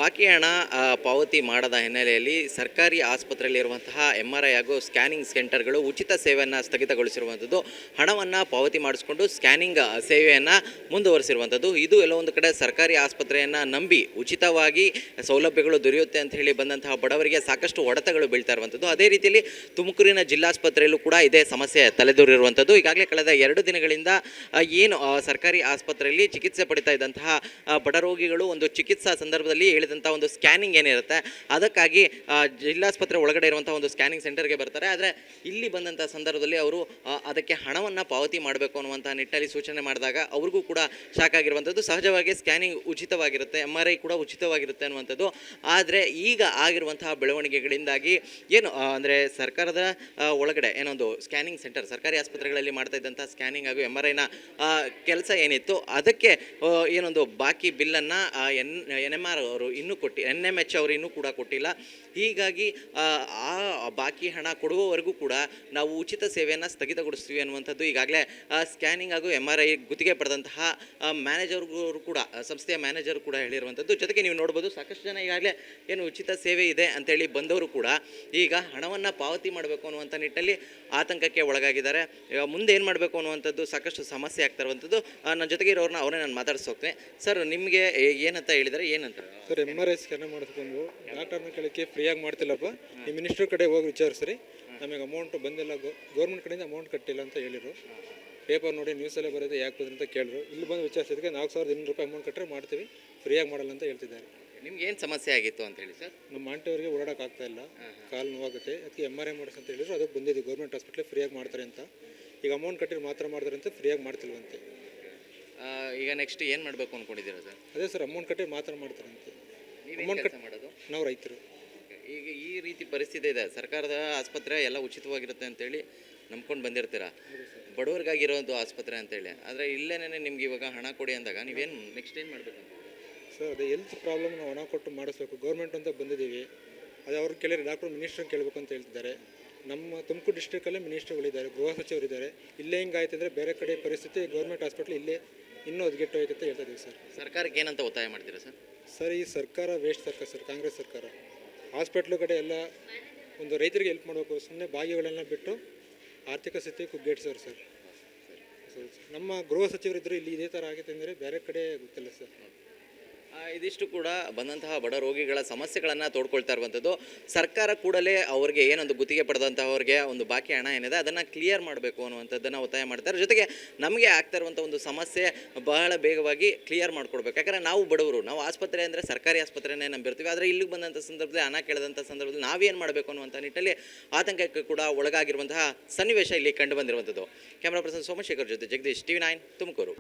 ಬಾಕಿ ಹಣ ಪಾವತಿ ಮಾಡದ ಹಿನ್ನೆಲೆಯಲ್ಲಿ ಸರ್ಕಾರಿ ಆಸ್ಪತ್ರೆಯಲ್ಲಿರುವಂತಹ MRI ಹಾಗೂ ಸ್ಕ್ಯಾನಿಂಗ್ ಸೆಂಟರ್ಗಳು ಉಚಿತ ಸೇವೆಯನ್ನು ಸ್ಥಗಿತಗೊಳಿಸಿರುವಂಥದ್ದು. ಹಣವನ್ನು ಪಾವತಿ ಮಾಡಿಸ್ಕೊಂಡು ಸ್ಕ್ಯಾನಿಂಗ್ ಸೇವೆಯನ್ನು ಮುಂದುವರಿಸಿರುವಂಥದ್ದು. ಇದು ಎಲ್ಲ ಒಂದು ಕಡೆ ಸರ್ಕಾರಿ ಆಸ್ಪತ್ರೆಯನ್ನು ನಂಬಿ ಉಚಿತವಾಗಿ ಸೌಲಭ್ಯಗಳು ದೊರೆಯುತ್ತೆ ಅಂತ ಹೇಳಿ ಬಂದಂತಹ ಬಡವರಿಗೆ ಸಾಕಷ್ಟು ಹೊಡೆತಗಳು ಬೀಳ್ತಾ ಇರುವಂಥದ್ದು. ಅದೇ ರೀತಿಯಲ್ಲಿ ತುಮಕೂರಿನ ಜಿಲ್ಲಾಸ್ಪತ್ರೆಯಲ್ಲೂ ಕೂಡ ಇದೇ ಸಮಸ್ಯೆ ತಲೆದೋರಿರುವಂಥದ್ದು. ಈಗಾಗಲೇ ಕಳೆದ 2 ದಿನಗಳಿಂದ ಏನು ಸರ್ಕಾರಿ ಆಸ್ಪತ್ರೆಯಲ್ಲಿ ಚಿಕಿತ್ಸೆ ಪಡಿತಾ ಇದ್ದಂತಹ ಬಡ ರೋಗಿಗಳು ಒಂದು ಚಿಕಿತ್ಸಾ ಸಂದರ್ಭದಲ್ಲಿ ಹೇಳಿದಂಥ ಒಂದು ಸ್ಕ್ಯಾನಿಂಗ್ ಏನಿರುತ್ತೆ ಅದಕ್ಕಾಗಿ ಜಿಲ್ಲಾಸ್ಪತ್ರೆ ಒಳಗಡೆ ಇರುವಂಥ ಒಂದು ಸ್ಕ್ಯಾನಿಂಗ್ ಸೆಂಟರ್ಗೆ ಬರ್ತಾರೆ. ಆದರೆ ಇಲ್ಲಿ ಬಂದಂಥ ಸಂದರ್ಭದಲ್ಲಿ ಅವರು ಅದಕ್ಕೆ ಹಣವನ್ನು ಪಾವತಿ ಮಾಡಬೇಕು ಅನ್ನುವಂಥ ನಿಟ್ಟಲ್ಲಿ ಸೂಚನೆ ಮಾಡಿದಾಗ ಅವ್ರಿಗೂ ಕೂಡ ಶಾಕ್ ಆಗಿರುವಂಥದ್ದು. ಸಹಜವಾಗಿ ಸ್ಕ್ಯಾನಿಂಗ್ ಉಚಿತವಾಗಿರುತ್ತೆ, MRI ಕೂಡ ಉಚಿತವಾಗಿರುತ್ತೆ ಅನ್ನುವಂಥದ್ದು. ಆದರೆ ಈಗ ಆಗಿರುವಂತಹ ಬೆಳವಣಿಗೆಗಳಿಂದಾಗಿ ಏನು ಅಂದರೆ ಸರ್ಕಾರದ ಒಳಗಡೆ ಏನೊಂದು ಸ್ಕ್ಯಾನಿಂಗ್ ಸೆಂಟರ್ ಸರ್ಕಾರಿ ಆಸ್ಪತ್ರೆಗಳಲ್ಲಿ ಮಾಡ್ತಾ ಇದ್ದಂಥ ಸ್ಕ್ಯಾನಿಂಗ್ ಹಾಗೂ MRIನ ಕೆಲಸ ಏನಿತ್ತು ಅದಕ್ಕೆ ಏನೊಂದು ಬಾಕಿ ಬಿಲ್ಲನ್ನು NMR ಅವರು ಇನ್ನೂ NMH ಅವರು ಇನ್ನೂ ಕೂಡ ಕೊಟ್ಟಿಲ್ಲ. ಹೀಗಾಗಿ ಆ ಬಾಕಿ ಹಣ ಕೊಡುವವರೆಗೂ ಕೂಡ ನಾವು ಉಚಿತ ಸೇವೆಯನ್ನು ಸ್ಥಗಿತಗೊಳಿಸ್ತೀವಿ ಅನ್ನುವಂಥದ್ದು ಈಗಾಗಲೇ ಸ್ಕ್ಯಾನಿಂಗ್ ಹಾಗೂ MRI ಗುತ್ತಿಗೆ ಪಡೆದಂತಹ ಮ್ಯಾನೇಜರ್ಗಳು ಕೂಡ ಸಂಸ್ಥೆಯ ಮ್ಯಾನೇಜರ್ ಕೂಡ ಹೇಳಿರುವಂಥದ್ದು. ಜೊತೆಗೆ ನೀವು ನೋಡ್ಬೋದು ಸಾಕಷ್ಟು ಜನ ಈಗಾಗಲೇ ಏನು ಉಚಿತ ಸೇವೆ ಇದೆ ಅಂತೇಳಿ ಬಂದವರು ಕೂಡ ಈಗ ಹಣವನ್ನು ಪಾವತಿ ಮಾಡಬೇಕು ಅನ್ನುವಂಥ ನಿಟ್ಟಲ್ಲಿ ಆತಂಕಕ್ಕೆ ಒಳಗಾಗಿದ್ದಾರೆ. ಮುಂದೆ ಏನು ಮಾಡಬೇಕು ಅನ್ನುವಂಥದ್ದು ಸಾಕಷ್ಟು ಸಮಸ್ಯೆ ಆಗ್ತಾ ಇರುವಂಥದ್ದು. ನನ್ನ ಜೊತೆಗೆ ಇರೋರನ್ನ ಅವರೇ ನಾನು ಮಾತಾಡಿಸೋಗ್ತೇನೆ. ಸರ್, ನಿಮಗೆ ಏನಂತ ಹೇಳಿದರೆ ಏನಂತ? ಸರ್, MRI ಸ್ಕ್ಯಾನ್ ಮಾಡಿಸ್ಕೊಂಡು ಡಾಕ್ಟರ್ನ ಕೇಳಕ್ಕೆ ಫ್ರೀಯಾಗಿ ಮಾಡ್ತಿಲ್ಲಪ್ಪ, ಈ ಮಿನಿಸ್ಟ್ರ್ ಕಡೆ ಹೋಗಿ ವಿಚಾರಿಸ್ರಿ, ನಮಗೆ ಅಮೌಂಟ್ ಬಂದಿಲ್ಲ, ಗೌರ್ಮೆಂಟ್ ಕಡೆಯಿಂದ ಅಮೌಂಟ್ ಕಟ್ಟಿಲ್ಲ ಅಂತ ಹೇಳಿದರು. ಪೇಪರ್ ನೋಡಿ ನ್ಯೂಸಲ್ಲೇ ಬರೋದು ಯಾಕೆ ಬಂದ್ರೆ ಅಂತ ಕೇಳಿದ್ರು. ಇಲ್ಲಿ ಬಂದು ವಿಚಾರಿಸಿದಕ್ಕೆ 4,200 ರೂಪಾಯಿ ಅಮೌಂಟ್ ಕಟ್ಟರೆ ಮಾಡ್ತೀವಿ, ಫ್ರೀಯಾಗಿ ಮಾಡಲ್ಲ ಅಂತ ಹೇಳ್ತಿದ್ದಾರೆ. ನಿಮ್ಗೆ ಏನು ಸಮಸ್ಯೆ ಆಗಿತ್ತು ಅಂತ ಹೇಳಿ ಸರ್? ನಮ್ಮ ಆಂಟಿಯವರಿಗೆ ಓಡಾಡೋಕ್ಕಾಗ್ತಾ ಇಲ್ಲ, ಕಾಲು ನೋವಾಗುತ್ತೆ, ಅದಕ್ಕೆ MRI ಮಾಡಿಸ್ ಅಂತ ಹೇಳಿದ್ರು. ಅದಕ್ಕೆ ಬಂದಿದ್ದೀವಿ, ಗೌರ್ಮೆಂಟ್ ಹಾಸ್ಪಿಟ್ಲಿಗೆ ಫ್ರೀಯಾಗಿ ಮಾಡ್ತಾರೆ ಅಂತ. ಈಗ ಅಮೌಂಟ್ ಕಟ್ಟಿದ್ರೆ ಮಾತ್ರ ಮಾಡ್ತಾರೆ ಅಂತ, ಫ್ರೀಯಾಗಿ ಮಾಡ್ತಿಲ್ವಂತೆ. ಈಗ ನೆಕ್ಸ್ಟ್ ಏನು ಮಾಡಬೇಕು ಅಂದ್ಕೊಂಡಿದ್ದೀರಾ ಸರ್? ಅದೇ ಸರ್, ಅಮೌಂಟ್ ಕಟ್ಟಿದ್ರೆ ಮಾತ್ರ ಮಾಡ್ತಾರಂತೆ. ಅಮೌಂಟ್ ಕಟ್ ಮಾಡೋದು ನಾವು ರೈತರು. ಈಗ ಈ ರೀತಿ ಪರಿಸ್ಥಿತಿ ಇದೆ, ಸರ್ಕಾರದ ಆಸ್ಪತ್ರೆ ಎಲ್ಲ ಉಚಿತವಾಗಿರುತ್ತೆ ಅಂತೇಳಿ ನಂಬ್ಕೊಂಡು ಬಂದಿರ್ತೀರಾ, ಬಡವರಿಗಾಗಿರೋದು ಆಸ್ಪತ್ರೆ ಅಂತೇಳಿ. ಆದರೆ ಇಲ್ಲೇನೇ ನಿಮ್ಗೆ ಇವಾಗ ಹಣ ಕೊಡಿ ಅಂದಾಗ ನೀವೇನು ನೆಕ್ಸ್ಟ್ ಏನು ಮಾಡಬೇಕು? ಸರ್, ಅದೇ ಹೆಲ್ತ್ ಪ್ರಾಬ್ಲಮ್ ನಾವು ಹಣ ಕೊಟ್ಟು ಮಾಡಿಸ್ಬೇಕು. ಗೌರ್ಮೆಂಟ್ ಅಂತ ಬಂದಿದ್ದೀವಿ, ಅದು ಅವ್ರು ಕೇಳಿದ್ರೆ ಡಾಕ್ಟ್ರು ಮಿನಿಸ್ಟ್ರ್ ಕೇಳಬೇಕು ಅಂತ ಹೇಳ್ತಿದ್ದಾರೆ. ನಮ್ಮ ತುಮಕೂರು ಡಿಸ್ಟ್ರಿಕ್ಟಲ್ಲೇ ಮಿನಿಸ್ಟ್ರುಗಳಿದ್ದಾರೆ, ಗೃಹ ಸಚಿವರಿದ್ದಾರೆ. ಇಲ್ಲೇ ಹಿಂಗಾಯ್ತು ಅಂದರೆ ಬೇರೆ ಕಡೆ ಪರಿಸ್ಥಿತಿ ಗೌರ್ಮೆಂಟ್ ಹಾಸ್ಪಿಟ್ಲ್ ಇಲ್ಲೇ ಇನ್ನೂ ಹದಗೆಟ್ಟು ಹೋಯ್ತು ಅಂತ ಹೇಳ್ತಾ ಇದ್ದೀವಿ ಸರ್. ಸರ್ಕಾರಕ್ಕೆ ಏನಂತ ಒತ್ತಾಯ ಮಾಡ್ತೀರಾ ಸರ್? ಸರ್, ಈ ಸರ್ಕಾರ ವೇಸ್ಟ್ ಸರ್ಕಾರ ಸರ್, ಕಾಂಗ್ರೆಸ್ ಸರ್ಕಾರ. ಹಾಸ್ಪಿಟ್ಲು ಕಡೆ ಎಲ್ಲ ಒಂದು ರೈತರಿಗೆ ಹೆಲ್ಪ್ ಮಾಡಬೇಕು, ಸುಮ್ಮನೆ ಬಾಗಿಗಳೆಲ್ಲ ಬಿಟ್ಟು ಆರ್ಥಿಕ ಸ್ಥಿತಿ ಕುಗ್ಗೇಟ್ಸೋರು ಸರ್. ನಮ್ಮ ಗೃಹ ಸಚಿವರಿದ್ದರು ಇಲ್ಲಿ ಇದೇ ಥರ ಆಗಿದೆ ಅಂದರೆ ಬೇರೆ ಕಡೆ ಗೊತ್ತಿಲ್ಲ ಸರ್. ಇದಿಷ್ಟು ಕೂಡ ಬಂದಂತಹ ಬಡ ರೋಗಿಗಳ ಸಮಸ್ಯೆಗಳನ್ನು ತೋಡ್ಕೊಳ್ತಾ ಇರುವಂಥದ್ದು. ಸರ್ಕಾರ ಕೂಡಲೇ ಅವ್ರಿಗೆ ಏನೊಂದು ಗುತ್ತಿಗೆ ಪಡೆದಂಥವ್ರಿಗೆ ಒಂದು ಬಾಕಿ ಹಣ ಏನಿದೆ ಅದನ್ನು ಕ್ಲಿಯರ್ ಮಾಡಬೇಕು ಅನ್ನುವಂಥದ್ದನ್ನು ಒತ್ತಾಯ ಮಾಡ್ತಾರೆ. ಜೊತೆಗೆ ನಮಗೆ ಆಗ್ತಾ ಇರುವಂಥ ಒಂದು ಸಮಸ್ಯೆ ಬಹಳ ಬೇಗವಾಗಿ ಕ್ಲಿಯರ್ ಮಾಡಿಕೊಡ್ಬೇಕು. ಯಾಕಂದರೆ ನಾವು ಬಡವರು, ನಾವು ಆಸ್ಪತ್ರೆ ಅಂದರೆ ಸರ್ಕಾರಿ ಆಸ್ಪತ್ರೆನೇ ನಂಬಿರ್ತೀವಿ. ಆದರೆ ಇಲ್ಲಿಗೆ ಬಂದಂಥ ಸಂದರ್ಭದಲ್ಲಿ ಹಣ ಕೇಳಿದಂಥ ಸಂದರ್ಭದಲ್ಲಿ ನಾವೇನು ಮಾಡಬೇಕು ಅನ್ನುವಂಥ ನಿಟ್ಟಲ್ಲಿ ಆತಂಕಕ್ಕೆ ಕೂಡ ಒಳಗಾಗಿರುವಂತಹ ಸನ್ನಿವೇಶ ಇಲ್ಲಿ ಕಂಡು ಬಂದಿರುವಂಥದ್ದು. ಕ್ಯಾಮ್ರಾ ಪರ್ಸನ್ ಸೋಮಶೇಖರ್ ಜೊತೆ ಜಗದೀಶ್, TV9 ತುಮಕೂರು.